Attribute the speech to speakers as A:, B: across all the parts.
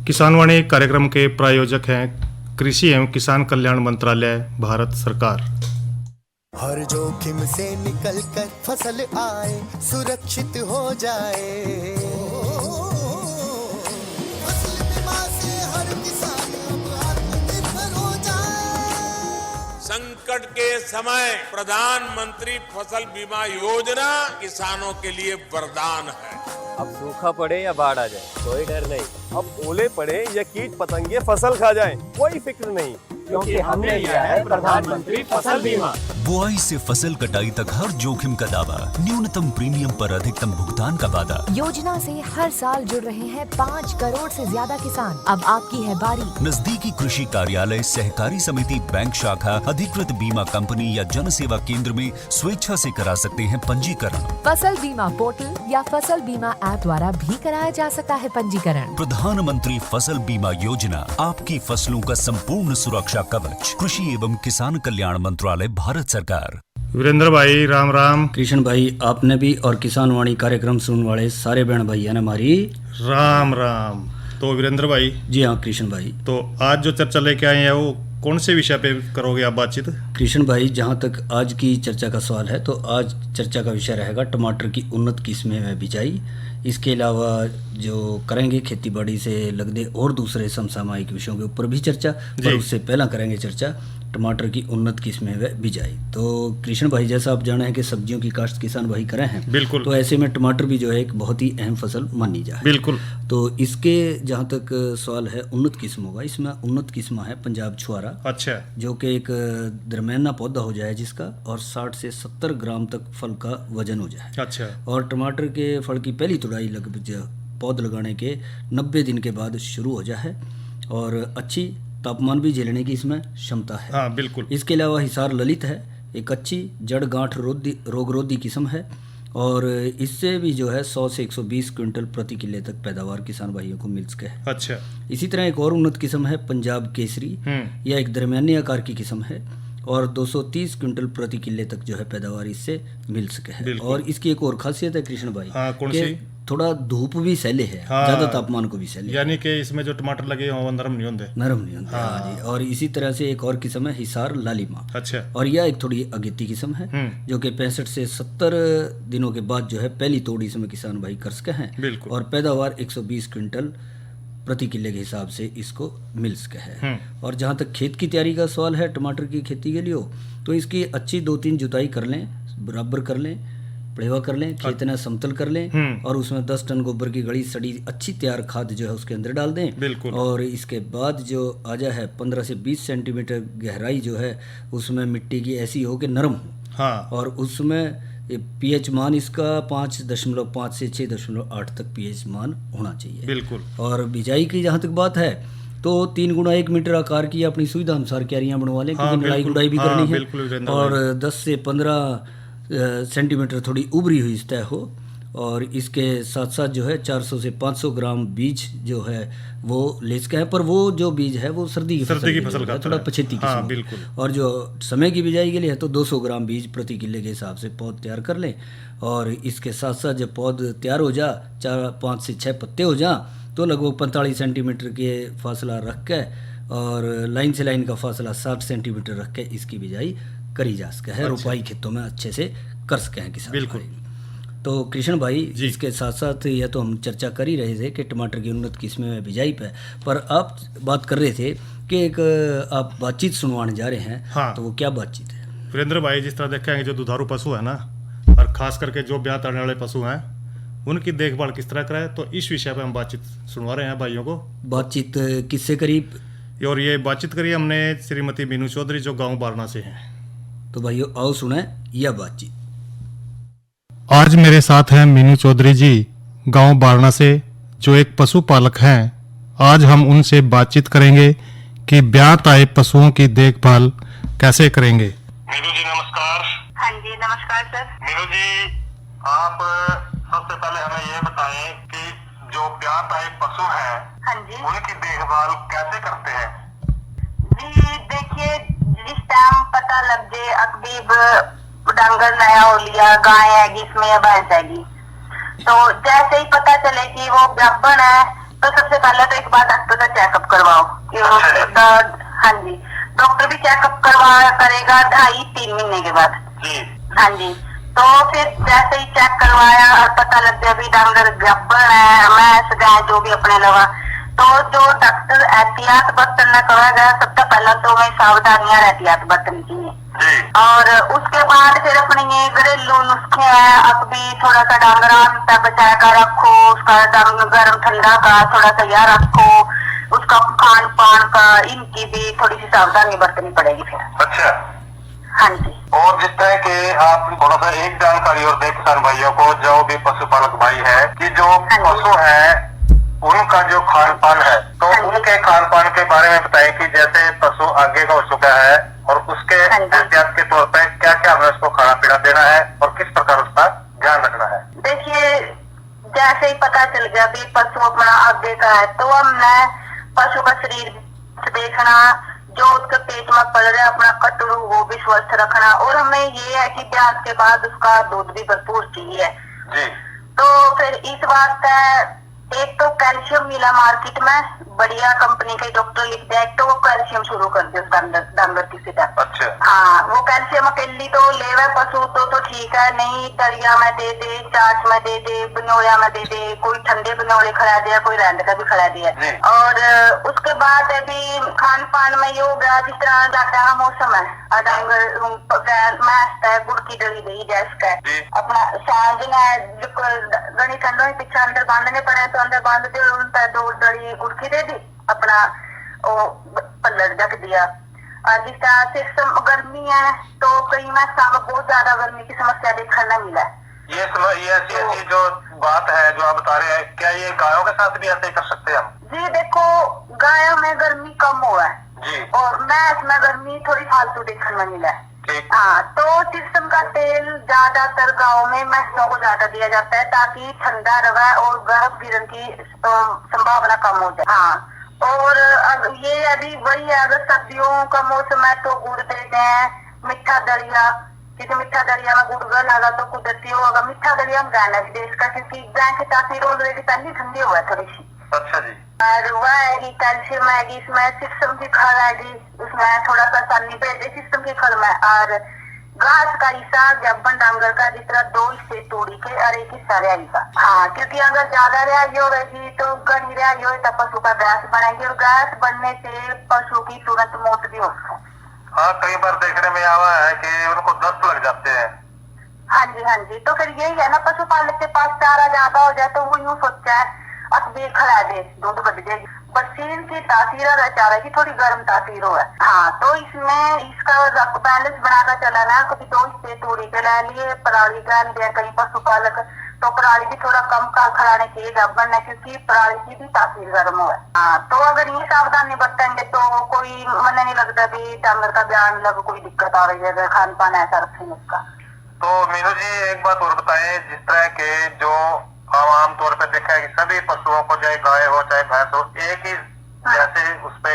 A: किसानवाणी कार्यक्रम के प्रायोजक हैं कृषि एवं किसान कल्याण मंत्रालय, भारत सरकार।
B: हर जोखिम से निकल कर फसल आए, सुरक्षित हो जाए। फसल बीमा से हर किसान अब आत्मनिर्भर हो जाए।
C: संकट के समय प्रधानमंत्री फसल बीमा योजना किसानों के लिए वरदान है।
D: अब सूखा पड़े या बाढ़ आ जाए कोई डर नहीं। अब ओले पड़े या कीट पतंगे फसल खा जाए कोई फिक्र नहीं, क्योंकि हमने लिया है प्रधानमंत्री फसल बीमा।
E: बुआई से फसल कटाई तक हर जोखिम का दावा, न्यूनतम प्रीमियम पर अधिकतम भुगतान का वादा।
F: योजना से हर साल जुड़ रहे हैं 5 करोड़ से ज्यादा किसान। अब आपकी है बारी।
E: नजदीकी कृषि कार्यालय, सहकारी समिति, बैंक शाखा, अधिकृत बीमा कंपनी या जन सेवा केंद्र में स्वेच्छा से करा सकते हैं पंजीकरण।
F: फसल बीमा पोर्टल या फसल बीमा ऐप द्वारा भी कराया जा सकता है पंजीकरण।
E: प्रधानमंत्री फसल बीमा योजना, आपकी फसलों का संपूर्ण सुरक्षा कवच। कृषि एवं किसान कल्याण मंत्रालय, भारत सरकार।
A: वीरेंद्र भाई राम राम।
G: कृष्ण भाई, आपने भी और किसान वाणी कार्यक्रम सुनने वाले सारे बहन भाइयों ने हमारी
A: राम राम। तो वीरेंद्र भाई।
G: जी हाँ कृष्ण भाई,
A: तो आज जो चर्चा लेके आए हैं वो कौन से विषय पे करोगे आप बातचीत?
G: कृष्ण भाई, जहाँ तक आज की चर्चा का सवाल है तो आज चर्चा का विषय रहेगा टमाटर की उन्नत किस्में व बिजाई। इसके अलावा जो करेंगे खेती बाड़ी से लगते और दूसरे समसामयिक विषयों के ऊपर भी चर्चा, पर उससे पहला करेंगे चर्चा टमाटर की उन्नत किस्में व बिजाई। तो कृष्ण भाई, जैसा आप जाने हैं कि सब्जियों की काश्त किसान भाई करे हैं,
A: बिल्कुल,
G: तो ऐसे में टमाटर भी जो है एक बहुत ही अहम फसल मानी जाए।
A: बिल्कुल।
G: तो इसके जहाँ तक सवाल है उन्नत किस्म होगा, इसमें उन्नत किस्म है पंजाब छुआरा।
A: अच्छा।
G: जो कि एक दरमियाना पौधा हो जाए जिसका और 60 से 70 ग्राम तक फल का वजन हो जाए।
A: अच्छा। और
G: टमाटर के फल की पहली तुड़ाई लगभग पौध लगाने के 90 दिन के बाद शुरू हो जाए और अच्छी तापमान भी झेलने की इसमें क्षमता है।
A: हाँ बिल्कुल।
G: इसके अलावा हिसार ललित है, एक अच्छी जड़ गांठ रोगरोधी किस्म है और इससे भी जो है 100 से 120 क्विंटल प्रति किले तक पैदावार किसान भाइयों को मिल सके है।
A: अच्छा।
G: इसी तरह एक और उन्नत किस्म है पंजाब केसरी। यह एक दरमियानी आकार की किस्म है और 230 क्विंटल प्रति किले तक जो है पैदावार इससे मिल सके है। और इसकी एक और खासियत है कृष्ण भाई,
A: कौन सी?
G: थोड़ा धूप भी सहले है, ज्यादा तापमान को भी सहले,
A: यानी कि इसमें जो टमाटर लगे वो नरम नहीं होते।
G: नरम नहीं होते। हाँ जी। और इसी तरह से एक और किस्म है हिसार लालिमा।
A: अच्छा।
G: और यह एक थोड़ी अगेती किस्म है जो कि 65 से 70 दिनों के बाद जो है पहली तोड़ इसमें किसान भाई कर सके हैं।
A: बिल्कुल।
G: और पैदावार 120 क्विंटल प्रति किले के हिसाब से इसको मिल सके है। और जहाँ तक खेत की तैयारी का सवाल है टमाटर की खेती के लिए हो तो इसकी अच्छी 2-3 जुताई कर लें, बराबर कर लें, पड़ेवा कर लें, खेत न समतल कर लें और उसमें 10 टन गोबर की गड़ी सड़ी अच्छी तैयार खाद जो है उसके अंदर डाल दें।
A: बिल्कुल।
G: और इसके बाद जो आजा है 15 से 20 सेंटीमीटर गहराई जो है उसमें मिट्टी की ऐसी हो कि नरम हो।
A: हाँ।
G: और उसमें पीएच मान इसका 5.5 से 6.8 तक पीएच मान होना चाहिए।
A: बिल्कुल। और
G: बिजाई की जहाँ तक बात है तो 3 गुना 1 मीटर आकार की अपनी सुविधा अनुसार क्यारियाँ बनवा लें, क्योंकि लड़ाई गुड़ाई भी करनी है। और 10 से 15 सेंटीमीटर थोड़ी उभरी हुई सतह हो। और इसके साथ साथ जो है 400 से 500 ग्राम बीज जो है वो ले सके है, पर वो जो बीज है वो सर्दी की फसल का थोड़ा पछेती किस्म।
A: हाँ, बिल्कुल।
G: और जो समय की बिजाई के लिए है तो 200 ग्राम बीज प्रति किले के हिसाब से पौध तैयार कर लें। और इसके साथ साथ जब पौध तैयार हो जा 5 से 6 पत्ते हो जा तो लगभग 45 सेंटीमीटर के फासला रख के और लाइन से लाइन का फासला 60 सेंटीमीटर रख के इसकी बिजाई करी जा सके है। रोपाई खेतों में अच्छे से कर सके हैं किसान।
A: बिल्कुल।
G: तो कृष्ण भाई, इसके साथ साथ यह तो हम चर्चा कर ही रहे थे कि टमाटर की उन्नत किस्में में बिजाई पे, पर आप बात कर रहे थे कि एक आप बातचीत सुनवाने जा रहे हैं। हाँ। तो वो क्या बातचीत है?
A: वीरेंद्र भाई, जिस तरह देखेंगे जो दुधारू पशु है ना, और खास करके जो ब्याह करने वाले पशु हैं उनकी देखभाल किस तरह कराए, तो इस विषय पर हम बातचीत सुनवा रहे हैं भाइयों को।
G: बातचीत किससे करीब?
A: और ये बातचीत करी हमने श्रीमती मीनू चौधरी जो गाँव बारना से हैं।
G: तो भाइयों आओ सुने यह बातचीत।
A: आज मेरे साथ हैं मीनू चौधरी जी गांव बारना से, जो एक पशुपालक हैं। आज हम उनसे बातचीत करेंगे कि ब्यात आए पशुओं की देखभाल कैसे करेंगे।
H: मीनू जी नमस्कार।
I: हाँ जी नमस्कार सर।
H: मीनू जी, आप सबसे पहले हमें ये बताएं कि जो ब्यात आए पशु हैं,
I: हाँ जी,
H: उनकी देखभाल कैसे करते हैं?
I: जी देखिए, जिस टाइम पता लग जाए अकबीब डांगर नया हो लिया, गाय है जिसमें या भैंस हैगी, तो जैसे ही पता चले कि वो ब्राह्मण है तो सबसे पहले तो एक बार डॉक्टर का चेकअप करवाओ कि हाँ जी, डॉक्टर भी चेकअप करेगा 2.5-3 महीने के बाद
H: जी।
I: हाँ जी। तो फिर जैसे ही चेक करवाया और पता लग गया भी डांगर गब्बर है, मैस गाय जो भी अपने लगा, तो जो डॉक्टर एहतियात बरतने कहा गया, सबसे पहला तो मैं सावधानियां एहतियात बरतने की है। और उसके बाद फिर अपने ये घरेलू नुस्खे हैं, अब भी थोड़ा सा डांगरा बचा कर रखो, उसका गर्म ठंडा का थोड़ा सा याद रखो, उसका खान पान का, इनकी भी थोड़ी सी सावधानी बरतनी पड़ेगी फिर।
H: अच्छा।
I: हाँ जी।
H: और जिस तरह के आप थोड़ा सा एक जानकारी और दें किसान भाइयों को, जो भी पशुपालक भाई है, कि जो पशु है उनका जो खान पान है, तो उनके खान पान के बारे में बताएं कि जैसे पशु आगे का हो चुका है और उसके एहतियात के तौर पर क्या क्या हमें उसको खाना पीना देना है और किस प्रकार उसका ध्यान रखना है।
I: देखिए, जैसे ही पता चल गया भी पशु अपना आगे का है, तो हमने पशु का शरीर देखना, जो उसके पेट में पड़ रहा है अपना कटरू वो भी स्वस्थ रखना, और हमें ये है कि ब्याज के बाद उसका दूध भी भरपूर चाहिए
H: जी।
I: तो फिर इस बात का एक तो कैल्शियम मिला मार्केट में, बढ़िया कंपनी के डॉक्टर लिख दिया, एक तो वो कैल्शियम शुरू कर दे डांगर की सीधा।
H: अच्छा।
I: हाँ, वो कैल्शियम अकेली तो लेवे पशु तो ठीक है, नहीं दरिया में दे दे, चाट में दे दे, बनोया में दे दे, कोई ठंडे बनोले खिला दिया, कोई रैंड का भी खिला दिया। और उसके बाद अभी खान पान में ये हो गया, जिस तरह जाता है मौसम है, डांगर मैस है, गुड़ की डली गई गैस का अपना सांझ में गणी ठंडो में पीछे अंदर बांधने पड़े, तो अंदर बांध दे, उनका 2 डली गुड़ की दे दी, अपना वो पल्लड़ ढक दिया। और जिस तरह से गर्मी है तो कई में शाम बहुत ज्यादा गर्मी की समस्या देखने को मिला है।
H: ये ऐसी जो बात है जो आप बता रहे हैं, क्या ये गायों के साथ भी ऐसे ही कर सकते हैं हम?
I: जी देखो, गायों में गर्मी कम हुआ है
H: जी, और
I: मैस में गर्मी थोड़ी फालतू देखने में मिला है। हाँ, तो सिस्टम का तेल ज्यादातर गाँव में मैसों को ज्यादा दिया जाता है ताकि ठंडा रहे और गर्भ गिरने की संभावना कम हो जाए। हाँ, और ये अभी वही है, अगर सर्दियों का मौसम है तो गुड़ देते हैं, मीठा दलिया, जैसे मीठा दलिया में गुड़ लगा तो कुदरती होगा, मीठा दलिया हम गाना भी देश का, क्योंकि गाय की तासीर ऑलरेडी पहले ठंडी हुआ है थोड़ी सी।
H: अच्छा जी।
I: और वह आएगी, कैल्शियम आएगी, इसमें सिस्टम की खल आएगी, उसमें थोड़ा सा सन्नी भेजे सिस्टम की खल में, और घास का हिस्सा जबन डांगर का जिस तरह 2 हिस्से तोड़ी के और एक हिस्सा रहा का। हाँ, क्योंकि अगर ज्यादा रिहाई होगी तो घनी रिहाई हो तो पशु का गैस बनेगी, और गैस बनने से पशु की तुरंत मौत भी हो सकती है।
H: हाँ, कई बार देखने में आवा है कि उनको दस्त लग जाते हैं।
I: हाँ जी, तो फिर यही है ना, पशुपालक के पास चारा ज्यादा हो जाए तो वो यूँ सोचता है अब भी खिला दे, दूध बढ़ जाएगी, बसीन की तासीर और चारा की थोड़ी गर्म तासीर हो है। हाँ, तो इसमें इसका बैलेंस बनाकर चलाना, कभी 2 हिस्से तोड़ी के ले लिए, पराली का लिया, कई पशुपालक तो पराली भी थोड़ा कम का खिलाने चाहिए गब्बर ने, क्योंकि पराली की भी तासीर गर्म हो है। हाँ, तो अगर ये सावधानी बरतेंगे तो कोई मन नहीं लगता भी डांगर का बयान लग कोई दिक्कत आ रही है, अगर खान पान ऐसा रखेंगे उसका।
H: तो मीनू जी एक बात और बताएं, जिस तरह के जो आम तौर पर देखा है कि सभी पशुओं को चाहे गाय हो चाहे भैंस हो एक ही जैसे उसपे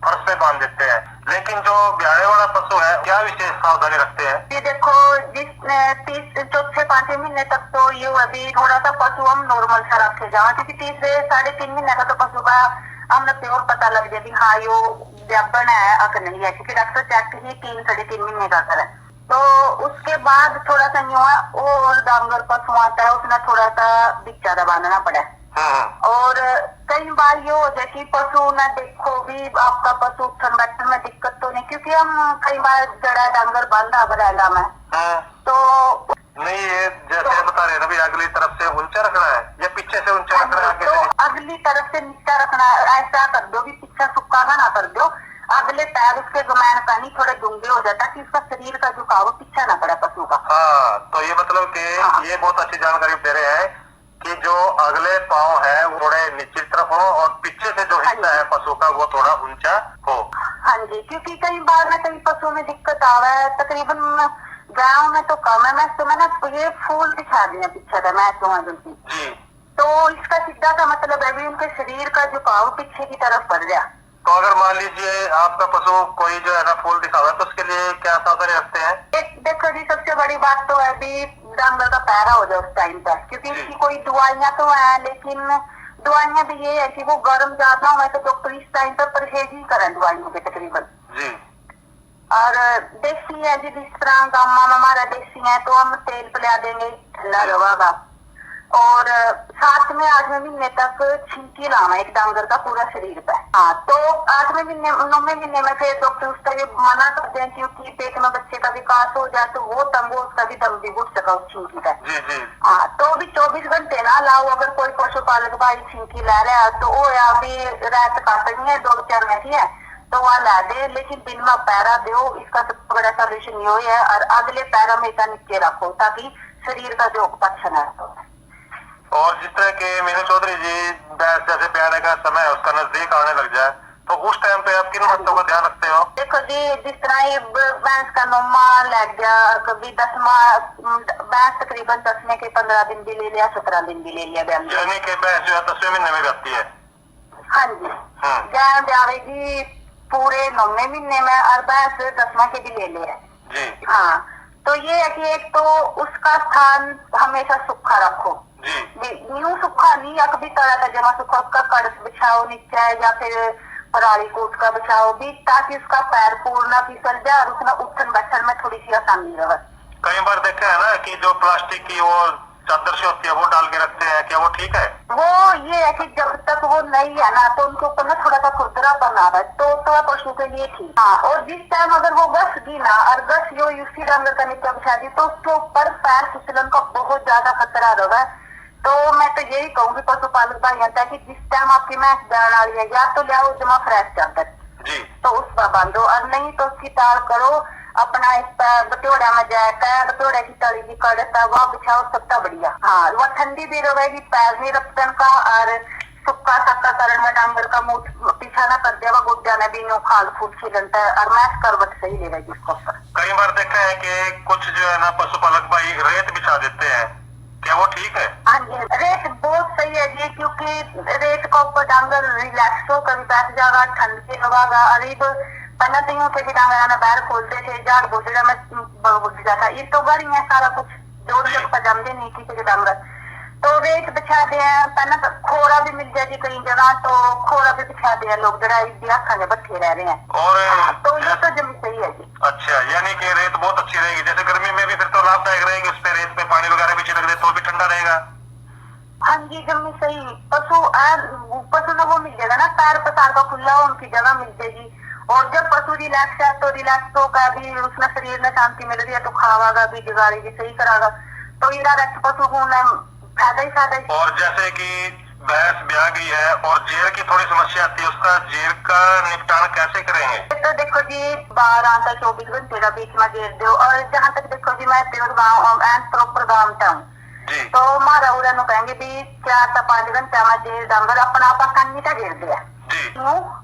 H: फर्श पे बांध देते हैं, लेकिन जो ब्याहे वाला पशु है क्या विशेष सावधानी रखते हैं?
I: ये देखो, जिस 4-5 महीने तक तो ये अभी थोड़ा सा पशु हम नॉर्मल सा रखे जाओ, क्योंकि 3 से 3.5 महीने का तो पशु का हमने प्योर पता लग जाए हाँ यो व्यापन है अक नहीं है, क्योंकि डॉक्टर चेक ही 3-3.5 महीने का करे। तो उसके बाद थोड़ा सा न्यू और डांगर पशु आता है, उसमें थोड़ा सा बिचारा बांधना पड़ा है। और कई बार ये हो जाए कि पशु न देखो भी आपका पशु संगठन में दिक्कत तो नहीं, क्योंकि हम कई बार जड़ा डांगर बांधा बरेला में तो
H: नहीं, ये जैसे बता रहे ना, अगली तरफ से ऊंचा रखना है या पीछे से ऊंचा रखना है?
I: तो अगली तरफ से नीचा रखना, ऐसा कर दो कि पीछे सुक्का ना कर दो, अगले पैर उसके गमैन पानी थोड़े डूंगे हो जाता है कि उसका शरीर का झुकाव पीछे ना पड़ा पशु का।
H: हाँ, तो ये मतलब कि ये बहुत अच्छी जानकारी दे रहे हैं कि जो अगले पाँव है वो थोड़े नीचे तरफ हो और पीछे से जो हिस्सा है पशु का वो थोड़ा ऊंचा हो।
I: हाँ जी, क्योंकि कई बार में कई पशुओं में दिक्कत आ रहा है, तकरीबन गाँव में तो कम है, मैं तो मैंने ये फूल दिखा दिया पीछे का मैं जी, तो इसका सीधा सा मतलब है भी उनके शरीर का झुकाव पीछे की तरफ पड़ गया।
H: तो अगर मान लीजिए आपका पशु कोई जो है ना फूल दिखावा तो उसके लिए क्या सावधानी रखते हैं?
I: देखो जी, सबसे बड़ी बात तो है भी डांगर का पैरा हो जाए उस टाइम पर, क्योंकि इसकी कोई दवाइयाँ तो है लेकिन दवाइयां भी ये है कि वो गर्म ज्यादा हो तो डॉक्टर इस टाइम पर परहेज ही करें दवाइयों के तकरीबन
H: जी।
I: और देसी है जी, जिस तरह गामा में हमारा देसी है तो हम तेल पिला देंगे, ठंडा रहेगा। और 7वें 8वें महीने तक छिंकी लाना एक डांगर का पूरा शरीर पे। हाँ, तो 8वें महीने 9वें महीने में फिर डॉक्टर उसका ये मना करते हैं क्योंकि पेट में बच्चे का विकास हो जाए तो वो तंग हो, उसका भी दम भी घुट सका उस छिंकी का। हाँ, तो भी 24 घंटे ना लाओ। अगर कोई पशुपालक भाई छिंकी ला रहा है तो वो अभी रात काटनी है 2-4 महीने है तो वह ला दे, लेकिन दिन में पैरा दो। इसका सबसे बड़ा सोल्यूशन ये है। और अगले पैरा में इतना नीचे रखो ताकि शरीर का जो पच्छन है।
H: और जिस तरह के मीनू चौधरी जी भैंस जैसे ब्याने का समय है उसका नजदीक आने लग जाए तो उस टाइम पे आप किन बातों का ध्यान रखते हो?
I: देखो जी, जिस तरह ये भैंस का 9वां लग गया, कभी 10वां, भैंस तकरीबन 10वें के 15 दिन भी ले लिया, 17 दिन भी ले लिया ब्याह।
H: यानी कि भैंस जो है 10वें महीने में जाती है।
I: हाँ जी, गाय ब्यावेगी पूरे 9वें महीने में और भैंस 10वां के भी ले लिया
H: जी।
I: हाँ, तो ये है कि एक तो उसका स्थान हमेशा सूखा रखो। न्यू सूखा नहीं या कभी तरह का जमा सूखा, उसका कड़स बिछाओ नीचे या फिर पराली कोट का बिछाओ भी ताकि उसका पैर पूर्ण फिसल जाए और उसमें उठन बैठन में थोड़ी सी आसानी रहे।
H: कई बार देखा है ना कि जो प्लास्टिक की वो चादर से होती है वो डाल के रखते हैं, क्या वो ठीक है?
I: वो ये है कि जब तक वो नहीं है ना तो उनको ऊपर ना थोड़ा सा खुरदरा बना है तो पशु के लिए ठीक। हाँ, और जिस टाइम अगर वो गस दी ना और गस जो उसी डांगर का नीचे बिछा दी तो उसके ऊपर पैर फिसलन का बहुत ज्यादा खतरा रहा। तो मैं तो यही कहूंगी पशुपालक भाई है कि जिस टाइम आपकी भैंस ब्यान वाली है या तो लियाओ जमा फ्रेश चादर तो उस पर बांधो और नहीं तो उसकी तार करो अपना इस पर बटोड़ा में जाकर बटोड़े की तली की कड़े वह बिछाओ सबका बढ़िया। हाँ, वह ठंडी भी रहेगी, पैर नहीं रपटन का और सुक्का सक्का करण में डांगर का मुंह पीछा ना कर दिया गुड्डा में भी नो खाल फूट खिलता है और मैच करवट सही रहेगी उसको।
H: कई बार देखा है कि कुछ जो है ना पशुपालक भाई रेत बिछा देते हैं, क्या वो ठीक है?
I: हाँ जी, रेत बहुत सही है जी क्योंकि रेत का ऊपर डांगर रिलैक्स हो, कभी बैठ जाएगा, ठंड से होगा। अरीब पन्ना तीनों के भी डांगर आना बाहर खोलते थे, जाड़ बोझड़ा में बुझ जाता। ये तो गड़ी है सारा कुछ जोड़ के पजामते नहीं किसी के डांगर तो रेत बिछा दे। पहना तो खोरा भी मिल जाएगी कई जगह तो खोरा भी बिछा दिया लोग जरा खाने बैठे रह रहे हैं।
H: और
I: तो ये तो जमी सही है जी।
H: अच्छा, यानी कि रेत बहुत अच्छी रहेगी। जैसे गर्मी में भी फिर तो लाभदायक रहेगी, उस पे रेत पे पानी वगैरह भी छिड़क दे तो भी ठंडा रहेगा।
I: हाँ जी, जमी सही। पशु ना वो मिल जाएगा ना, पैर पसार का खुला हो उनकी जगह मिल जाएगी। और जब पशु रिलैक्स है तो रिलैक्स होगा भी, उसमें शरीर में शांति मिल रही है तो खावागा भी, जुगाड़ी भी सही करागा। तो ये रेस्ट पशु को फायदा ही फायदा।
H: और जैसे कि भैंस ब्याह गई है और जेर की थोड़ी समस्या आती है, उसका जेर का निपटान कैसे करेंगे?
I: तो देखो जी 12 से 24 घंटे का बीच में जेर दो। और जहाँ तक देखो जी मैं प्योर गाँव एंड प्रॉपर गाँव का हूँ तो मारा उड़ा कहेंगे भी 4 से 5 घंटे में जेर डांगर अपना आप आसानी का जेर दिया।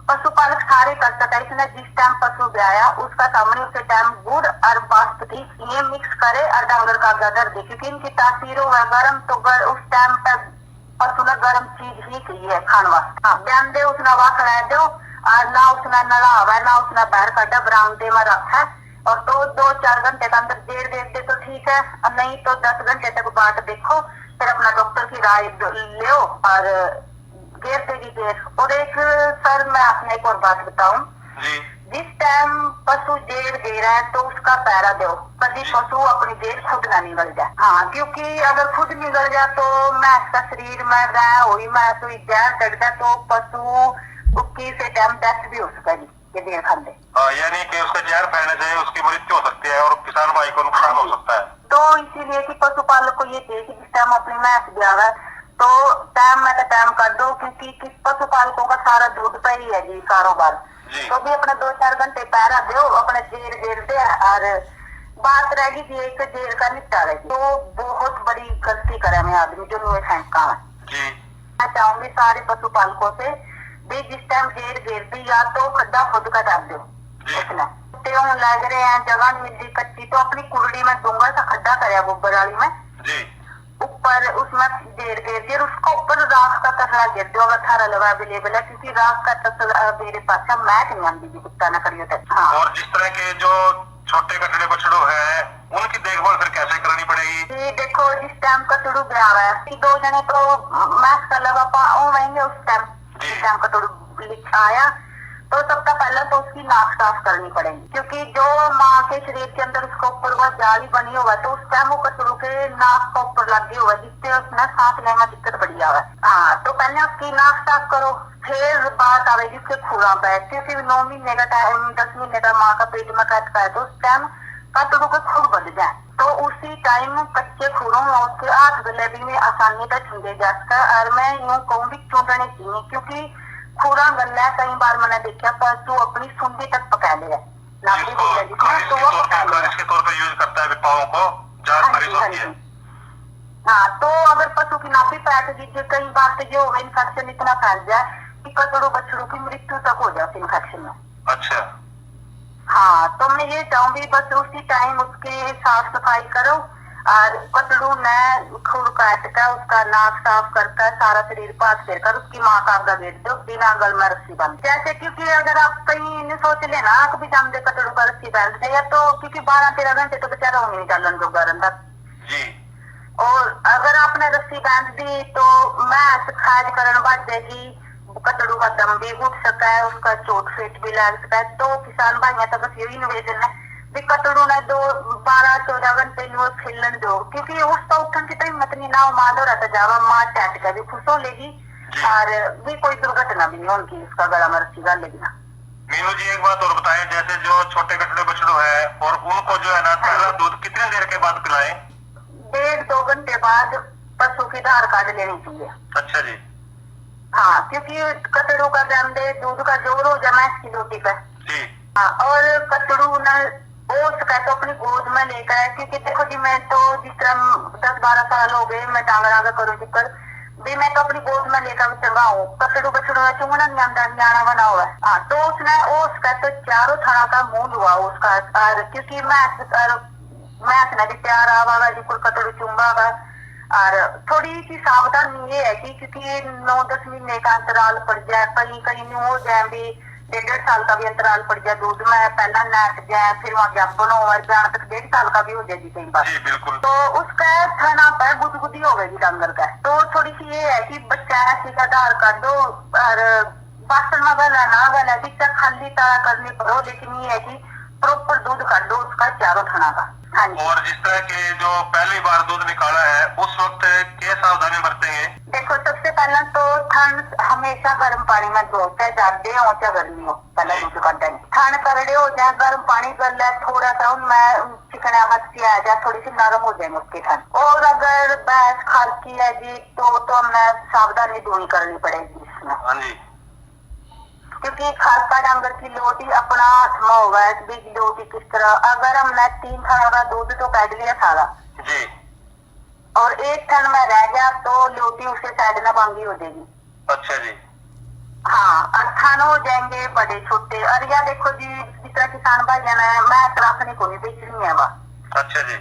I: पशुपालक सारे कर सकता है, इसने जिस टाइम पशु ब्याया उसका सामने उसे टाइम गुड़ और बासमती ये मिक्स करे और डांगर का गदर दे क्योंकि इनकी तासीर हुआ गर्म तो उस टाइम पर पशु ने गर्म चीज ही चाहिए है खाने वास्ते। हाँ, ब्यान दे उसने वह खिला दो और ना उसने नड़ावा ना उसने बाहर काटा बरामदे में रखा और तो 2-4 घंटे के अंदर जेर दे दे तो ठीक है, नहीं तो 10 घंटे तक बाट देखो, फिर अपना डॉक्टर की राय लो और घेर देगी जेर। और एक सर मैं आपने एक और बात बताऊं, जिस टाइम पशु जेर दे रहा है तो उसका पैरा दो, कभी पशु अपनी जेर खुद ना निकल जाए। हाँ, क्योंकि अगर खुद निकल जाए तो मैं इसका शरीर में गाय हुई मैं तो जहर चढ़ता तो पशु उसकी से टाइम डेथ भी हो सकेगी देर खाते।
H: यानी कि उसका जहर फैलने से उसकी मृत्यु हो सकती है और किसान भाई को नुकसान हो सकता है।
I: तो इसीलिए कि पशुपालक को ये चाहिए कि जिस टाइम अपनी भैंस ब्याह है तो टाइम में टाइम कर दो क्योंकि किस पशुपालकों का सारा दूध पे ही है जी कारोबार। तो भी अपने 2-4 घंटे पैरा दो अपने जेर दे और बात रहेगी जी एक जेर का निपटारा की। तो बहुत बड़ी गलती करे मैं आदमी जो नुए काम है। मैं चाहूंगी सारे पशुपालकों से भी जिस टाइम जेर दी या तो खड्डा खुद का डाल दो, लग रहे हैं जगह मिलती कच्ची तो अपनी कुरड़ी में दूंगा सा खड्डा करे गोबर वाली में ऊपर उसमें जेर उसको ऊपर राख का तसला गिर दो अगर थारा लगा अवेलेबल है क्योंकि राख का तसला मेरे पास मैच नहीं आती जी कुत्ता न करियो तक। हाँ,
H: और जिस तरह के जो छोटे कटड़े बछड़ो है उनकी देखभाल फिर कैसे करनी पड़ेगी?
I: जी देखो जिस टाइम कटड़ू ब्याह है 2 जने तो मैच का लगा करनी पड़ेगी, क्योंकि जो माँ के शरीर के अंदर उसके ऊपर वह जाली बनी हुआ है, तो उस टाइम वो कतरू के नाक के ऊपर लगी हुआ है, जिससे उसने सांस लेने में दिक्कत बढ़ी हुआ है। हाँ, तो पहले उसकी नाक साफ करो, फिर बात आवेगी उसके खुरा पे, क्योंकि 9 महीने का टाइम 10 महीने का माँ का पेट में कटका है, तो उस टाइम कतरू के खुर बढ़ जाए, तो उसी टाइम कच्चे खुरों में उसके हाथ गले भी में आसानी से छूंदे जा सका। और मैं यूँ कहूँ भी चूंटने चाहिए, क्योंकि खुरा गला कई बार मैंने देखा पशु अपनी सुंडी तक पका ले तो वो पका ले।
H: इसके तौर पर यूज करता है पाओ को, जहाँ खरीद होती है।
I: हाँ, तो अगर पशु की नाभि पैक दीजिए, कई बार तो जो इन्फेक्शन इतना फैल जाए कि कतरू बछड़ू की मृत्यु तक हो जाती इन्फेक्शन में।
H: अच्छा।
I: हाँ, तो मैं ये चाहूंगी बस उसी टाइम उसकी साफ सफाई करो, और कतड़ू ने खुर काट कर उसका नाक साफ करके सारा शरीर पास फेर कर उसकी माँ का आगा गेट दो बिना गल में रस्सी बांध। जैसे क्योंकि अगर आप कहीं सोच लेना आंख भी जम दे कतड़ू का रस्सी बांध दे, तो क्योंकि 12-13 घंटे तो बेचारा होने नहीं चलन जोगा रहता
H: जी।
I: और अगर आपने रस्सी बांध दी तो मैच खाज करन बढ़ जाएगी, कतड़ू का दम भी उठ सका है, उसका चोट फेट भी लग सका है। तो किसान भाइयों तक बस यही निवेदन है भी कतड़ू ने 12-14 घंटे खेलन दो, क्योंकि उसका उठन की तो हिम्मत नहीं ना, माँ रहा था जावा माँ चैट कर भी खुश हो लेगी और भी कोई दुर्घटना भी नहीं होगी, उसका गला में रस्सी डाल लेगी ना।
H: मीनू जी एक बात और बताएं, जैसे जो छोटे कटड़े बछड़ू है और उनको जो है ना पहला दूध कितनी देर के बाद पिलाएं?
I: 1.5-2 घंटे बाद पशु की धार काट लेनी चाहिए।
H: अच्छा जी।
I: हाँ, क्योंकि कतड़ू का गंदे दूध का जोर हो जाना इसकी रोटी पर
H: जी।
I: हाँ, और कतड़ू न वो सका तो अपनी गोद में लेकर है, क्योंकि देखो जी मैं तो जिस तरह 10-12 साल हो गए मैं टांगरा का करूँ जिक्र भी, मैं तो अपनी गोद में लेकर चंगा हूँ। कतड़ू बछड़ू है चुंगना न्याणा बना हुआ है। हाँ, तो उसने उसका तो चारों थाना का मूल हुआ उसका, और क्योंकि मैं भी प्यार आवा जी को कतड़ू चुंगा हुआ। और थोड़ी सी सावधानी ये है कि क्योंकि 9-10 महीने का अंतराल पड़ जाए, कहीं हो जाए भी 1.5 साल का भी अंतराल पड़ जाए दूध में, पहला नेट जाए फिर वहाँ ज्ञापन हो जाने तक 1.5 साल का भी हो जाएगी कई बार, तो उसका थाना पर गुदगुदी हो गई डंगर का। तो थोड़ी सी ये है कि बच्चा ऐसी का आधार कर दो और बासन में गला ना गला जिसका खाली तरह करनी पड़ो, लेकिन ये है कि प्रॉपर दूध कर दो उसका चारों थाना का। हाँ जी।
H: और जिस तरह के जो पहली बार दूध निकाला है उस वक्त क्या सावधानी बरतेंगे?
I: देखो सबसे पहला तो ठंड हमेशा गर्म पानी में धो, चाहे ज्यादा हो चाहे गर्मी हो, पहला दूध काटने ठंड करड़े हो जाए गर्म पानी कर ले, थोड़ा सा उनमें चिकना हस्सी आ जाए, थोड़ी सी नरम हो जाएंगे उसके ठंड। और अगर भैंस खालती है जी तो हमें सावधानी दूरी करनी पड़ेगी इसमें।
H: हाँ जी।
I: क्योंकि खालसा डांगर की लोटी अपना हाथ में होगा, बीज लोटी किस तरह, अगर हमने 3 थाना का दूध तो काट लिया सारा
H: जी,
I: और 1 थान में रह गया तो लोटी उसके साइड में बांगी हो जाएगी।
H: अच्छा जी।
I: हाँ, अर्थान हो जाएंगे बड़े छोटे। और या देखो जी जिस तरह किसान भाई ने मैं राखने को नहीं बेचनी है वह।
H: अच्छा जी।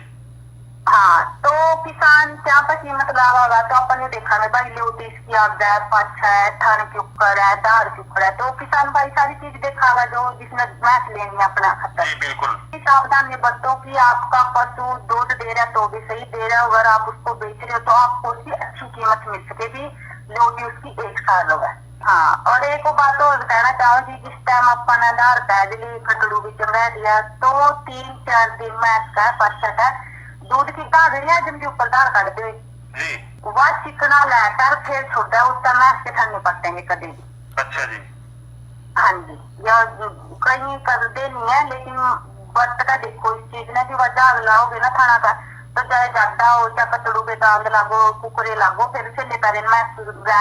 I: हाँ, तो किसान क्या पर कीमत लगागा तो अपन ने देखा है भाई लोटी इसकी आगदा है, पाछा है, थान के ऊपर है, दार के ऊपर है, तो किसान भाई सारी चीज देखागा जो जिसमें मैच लेनी है अपना खतर।
H: बिल्कुल।
I: सावधानी बरतो कि आपका पशु दूध दे रहा है तो भी सही दे रहा है, अगर आप उसको बेच रहे हो तो आपको उसकी अच्छी कीमत मिल सके भी, लोटी उसकी 1 साल होगा। हाँ, और एक बात और कहना चाहूंगी, जिस टाइम अपन आधार कार्ड लिए कटड़ू भी चंगा दिया तो 3-4 दिन में इसका पर्चा का दूध की गागड़िया जिनके ऊपर दार काट दे वह चिकना लेकर फिर छोटा उसका मैच के ठंड पड़तेंगे कभी भी।
H: अच्छा जी।
I: हाँ जी, या कहीं कर दे नहीं है, लेकिन बर्त का देखो इस चीज ने भी वजह लाओगे ना थाना का तो चाहे ज्यादा हो चाहे कतड़ू के दांत लागो कुकरे लागो फिर से लेकर मैं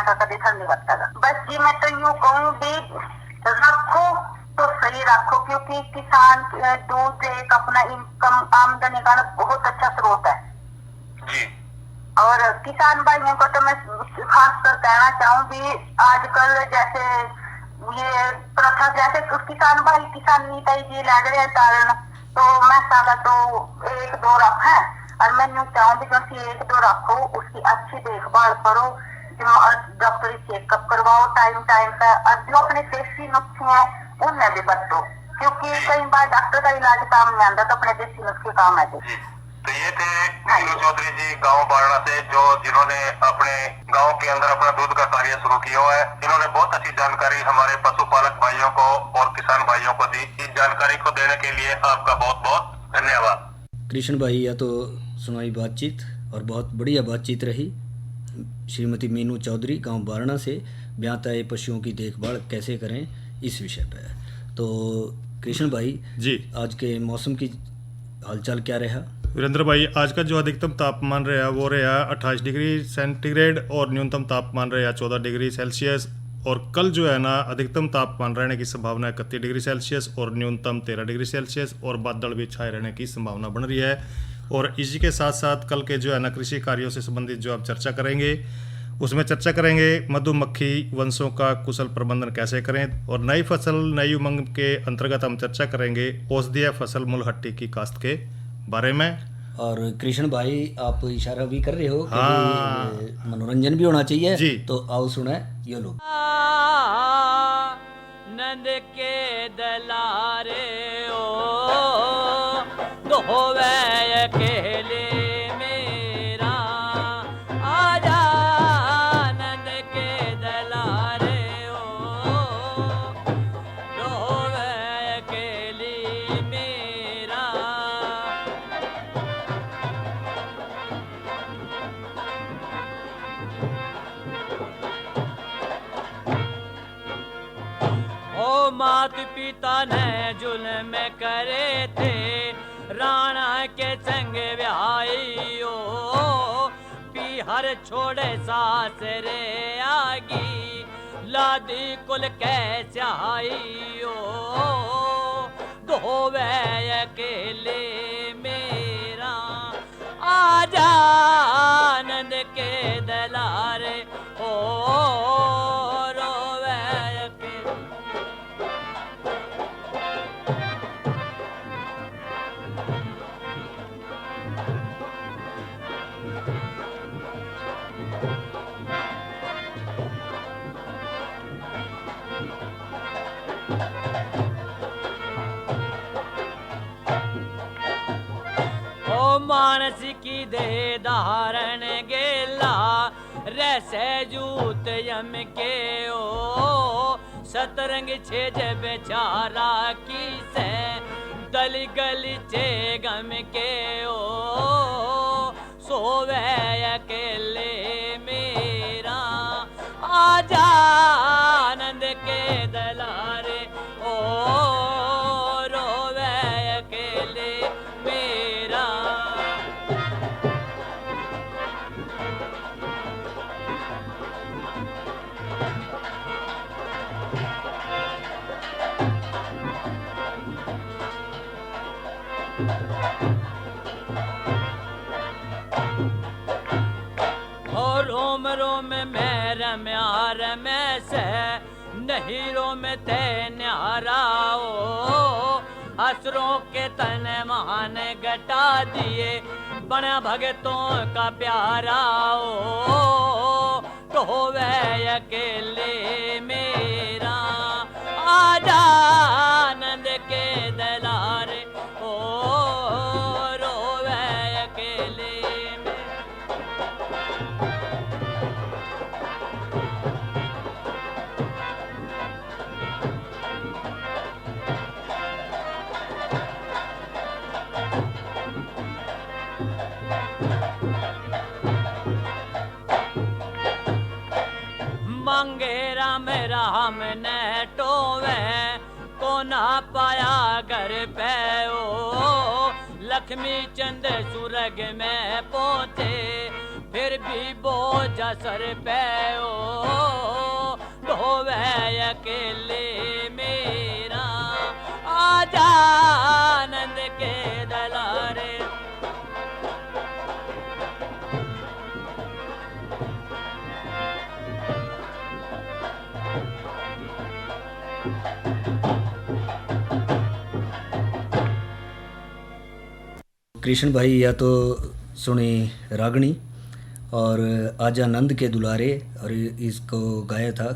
I: का कभी ठंड नहीं पड़ता। बस जी मैं तो यूँ कहूँ भी रखो तो सही रखो, क्योंकि किसान दूध एक अपना इनकम आमदनी का बहुत अच्छा स्रोत है
H: जी।
I: और किसान भाइयों को तो मैं खास कर कहना चाहूँ भी आजकल जैसे ये प्रथा जैसे किसान भाई किसान नीता जी लग रहे कारण तो मैं सादा तो 1-2 रख है, और मैं यूँ चाहूँ भी क्योंकि 1-2 रखो उसकी अच्छी देखभाल करो, डॉक्टरी चेकअप करवाओ टाइम पर, और जो अपने देसी नुस्खे हैं उनमें भी बरतो, क्योंकि कई बार डॉक्टर का इलाज काम नहीं आता तो अपने देसी नुस्खे काम आते।
H: तो ये थे मीनू चौधरी जी गांव बारणा से, जो जिन्होंने अपने गांव के अंदर अपना दूध का कार्य शुरू किया है। इन्होंने बहुत अच्छी जानकारी हमारे पशुपालक भाइयों को और किसान भाइयों को दी। इस जानकारी को देने के लिए आपका बहुत बहुत धन्यवाद।
G: कृष्ण भाई, या तो सुनाई बातचीत और बहुत बढ़िया बातचीत रही। श्रीमती मीनू चौधरी गांव बारणा से ब्यात आए पशुओं की देखभाल कैसे करें इस विषय पर। तो कृष्ण भाई
A: जी,
G: आज के मौसम की हालचाल क्या रहा?
A: वीरेंद्र भाई, आज का जो अधिकतम तापमान रहा वो रहा 28 डिग्री सेंटीग्रेड और न्यूनतम तापमान रहा 14 डिग्री सेल्सियस। और कल जो है ना अधिकतम तापमान रहने की संभावना 31 डिग्री सेल्सियस और न्यूनतम 13 डिग्री सेल्सियस, और बादल भी छाए रहने की संभावना बन रही है। और इसी के साथ साथ कल के जो है ना कृषि कार्यों से संबंधित जो आप चर्चा करेंगे, उसमें चर्चा करेंगे मधुमक्खी वंशों का कुशल प्रबंधन कैसे करें, और नई फसल नई उमंग के अंतर्गत हम चर्चा करेंगे औषधीय फसल मूलहट्टी की काश्त के बारे में।
G: और कृष्ण भाई, आप इशारा भी कर रहे हो कि
A: हाँ।
G: मनोरंजन भी होना चाहिए
A: जी।
G: तो आओ सुने ये लोग।
J: नंद के दलारे ओ दोवे अकेले मेरा, आजा नंद के दलारे ओ दोवे अकेले मेरा। ओ मात पिता ने जुल्म करे थे, राणा के संग ब्याही ओ पीहर छोड़े सास रे आगी, लादी कुल कैसे आई ओ धोवे अकेले मेरा, आजा आनंद के दलारे ओ रोवे अकेले। ओ मानस की दे धारण गेला, रैसे जूत यम के ओ सतरंग छेज बेचारा की से, दली गली चे गम के ओ सोवे अकेले मेरा, आजा आनंद के दलारे ओ रोवे अकेले मेरा। और रोम रोम में रम्या रमे से, नहीं रोम ते न्यारा ओ असरों के तन मान घटा दिए, बना भगतों का प्यारा ओ तो वे अकेले मेरा, आजा आनंद के दलारे ओ रोवे अकेले में। मांगे राम राम ने टोवे, को ना पाया घर पे ओ लक्ष्मी चंद सुरग में पहुंचे, फिर भी बोझा सर पे ओ ढोवे अकेले मेरा, आजा आनंद के दलारे।
G: कृष्ण भाई, या तो सुने रागनी और आजानंद के दुलारे, और इसको गाया था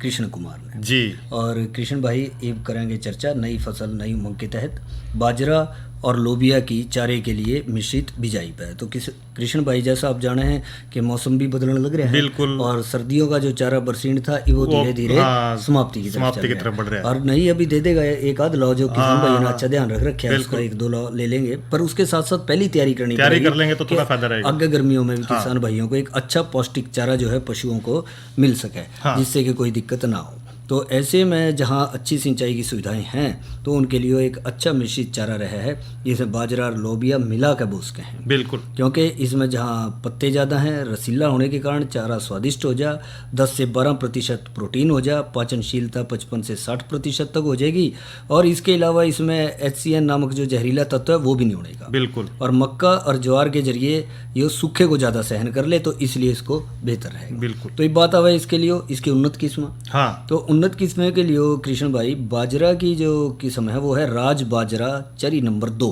G: कृष्ण कुमार ने
A: जी।
G: और कृष्ण भाई अब करेंगे चर्चा नई फसल नई उमंग के तहत बाजरा और लोबिया की चारे के लिए मिश्रित बिजाई पे है। तो कृष्ण भाई, जैसा आप जाने हैं कि मौसम भी बदलने लग रहा है,
A: बिल्कुल, और
G: सर्दियों का जो चारा बरसीन था वो धीरे धीरे समाप्ति की तरफ बढ़ रहा है। और नहीं अभी दे देगा एक आध लाओ जो किसान भाई ने अच्छा ध्यान रख रखा है, उसका एक दो लाओ ले लेंगे, पर उसके साथ साथ पहली तैयारी कर लेंगे तो थोड़ा फायदा रहेगा। आगे गर्मियों में भी किसान भाइयों को एक अच्छा पौष्टिक चारा जो है पशुओं को मिल सके, जिससे कि कोई दिक्कत ना हो। तो ऐसे में जहाँ अच्छी सिंचाई की सुविधाएं हैं तो उनके लिए एक अच्छा मिश्रित चारा रहा है, जिसे बाजरा और लोबिया मिला कर बोसके हैं। बिल्कुल, क्योंकि इसमें जहाँ पत्ते ज़्यादा हैं, रसीला होने के कारण चारा स्वादिष्ट हो जा, 10 से 12% प्रोटीन हो जा, पाचनशीलता 55 से 60% तक हो जाएगी, और इसके अलावा इसमें HCN नामक जो जहरीला तत्व है वो भी नहीं होगा। बिल्कुल, और मक्का और ज्वार के जरिए ये सूखे को ज़्यादा सहन कर ले, तो इसलिए इसको बेहतर रहेगा। बिल्कुल, तो एक बात आवे इसके लिए इसकी उन्नत किस्म। हाँ, तो उन्नत किस्में के लिए कृष्ण भाई बाजरा की जो किस्म है वो है राज बाजरा चरी नंबर 2,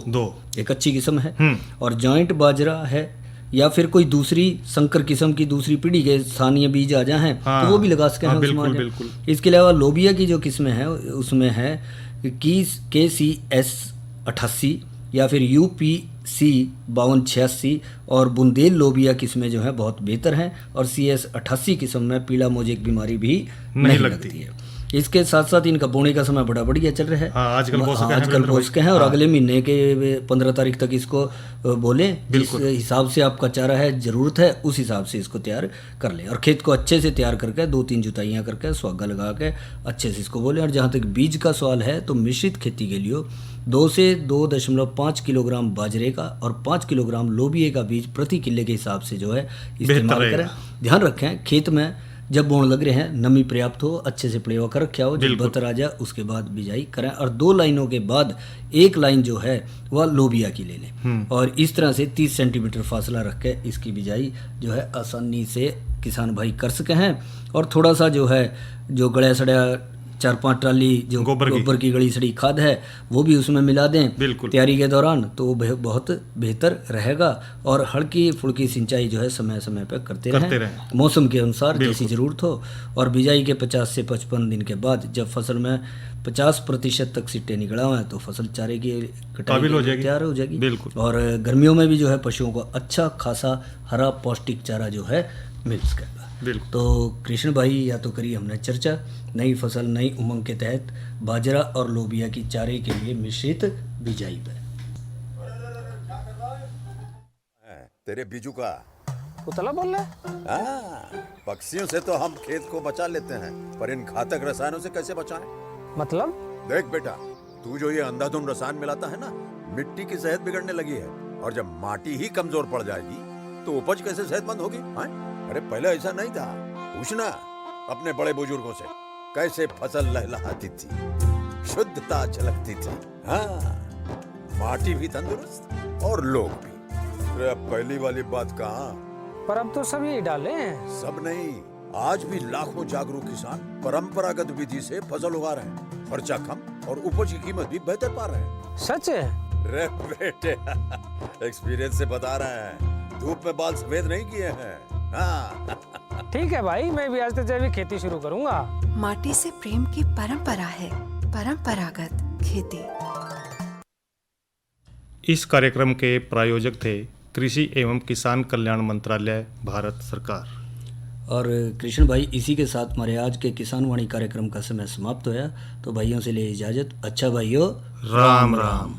G: एक अच्छी किस्म है। और जॉइंट बाजरा है, या फिर कोई दूसरी संकर किस्म की दूसरी पीढ़ी के स्थानीय बीज आ जाए तो वो भी लगा सके हैं। बिल्कुल। इसके अलावा लोबिया की जो किस्में हैं उसमें है KCS 88 या फिर UPC 5286 और बुंदेल लोबिया किस्में जो है बहुत बेहतर हैं, और CS 88 किस्म में पीला मोजेक बीमारी भी नहीं लगती है। इसके साथ साथ इनका बोने का समय बड़ा बढ़िया चल रहा है। आजकल बोस के हैं और अगले महीने के 15 तारीख तक इसको बोले, जिस हिसाब से आपका चारा है ज़रूरत है उस हिसाब से इसको तैयार कर लें, और खेत को अच्छे से तैयार करके 2-3 जुताइयाँ करके सुहागा लगा के अच्छे से इसको बोलें। और जहाँ तक बीज का सवाल है तो मिश्रित खेती के लिए 2 से 2.5 किलोग्राम बाजरे का और 5 किलोग्राम लोबिये का बीज प्रति किले के हिसाब से जो है इस्तेमाल करें। ध्यान रखें खेत में जब बोन लग रहे हैं नमी पर्याप्त हो, अच्छे से पड़ेवा कर रखा हो, जब बतर आ जाए उसके बाद बिजाई करें, और 2 लाइनों के बाद 1 लाइन जो है वह लोबिया की ले लें, और इस तरह से 30 सेंटीमीटर फासला रख के इसकी बिजाई जो है आसानी से किसान भाई कर सके हैं। और थोड़ा सा जो है जो गड़ा सड़ा 4-5 ट्राली जो गोबर की गली सड़ी खाद है वो भी उसमें मिला दें तैयारी के दौरान, तो वो बहुत बेहतर रहेगा। और हल्की फुल्की सिंचाई जो है समय समय पर करते रहें मौसम के अनुसार जैसी ज़रूरत हो। और बिजाई के 50 से 55 दिन के बाद जब फसल में 50% तक सिट्टे निकला हुआ है तो फसल चारे की कटाई तैयार हो जाएगी। और गर्मियों में भी जो है पशुओं को अच्छा खासा हरा पौष्टिक चारा जो है मिल सकेगा। तो कृष्ण भाई, या तो करी हमने चर्चा नई फसल नई उमंग के तहत बाजरा और लोबिया की चारे के लिए मिश्रित बिजाई पे।
K: तेरे बीजू का
L: पुतला बोल रहा है?
K: पक्षियों से तो हम खेत को बचा लेते हैं, पर इन घातक रसायनों से कैसे बचाएं?
L: मतलब?
K: देख बेटा, तू जो ये अंधाधुंध रसायन मिलाता है ना, मिट्टी की सेहत बिगड़ने लगी है, और जब माटी ही कमजोर पड़ जाएगी तो उपज कैसे सेहतमंद होगी? अरे पहले ऐसा नहीं था, पूछना अपने बड़े बुजुर्गों से, कैसे फसल लहलहाती थी, शुद्धता झलकती थी। हाँ, माटी भी तंदुरुस्त और लोग भी। अरे अब पहली वाली बात कहाँ?
L: पर अब तो सब यही डाले हैं।
K: सब नहीं, आज भी लाखों जागरूक किसान परंपरागत विधि से फसल उगा रहे हैं, खर्चा कम और उपज की कीमत भी बेहतर पा रहे हैं।
L: सच है?
K: रे बेटे, एक्सपीरियंस से बता रहे हैं, धूप में बाल सफेद नहीं किए हैं। हाँ।
L: ठीक है भाई, मैं भी आज से जैविक खेती शुरू करूंगा।
M: माटी से प्रेम की परंपरा है परंपरागत खेती।
A: इस कार्यक्रम के प्रायोजक थे कृषि एवं किसान कल्याण मंत्रालय, भारत सरकार।
G: और कृष्ण भाई, इसी के साथ हमारे आज के किसान वाणी कार्यक्रम का समय समाप्त होया, तो भाइयों से ले इजाजत। अच्छा भाइयों, राम राम।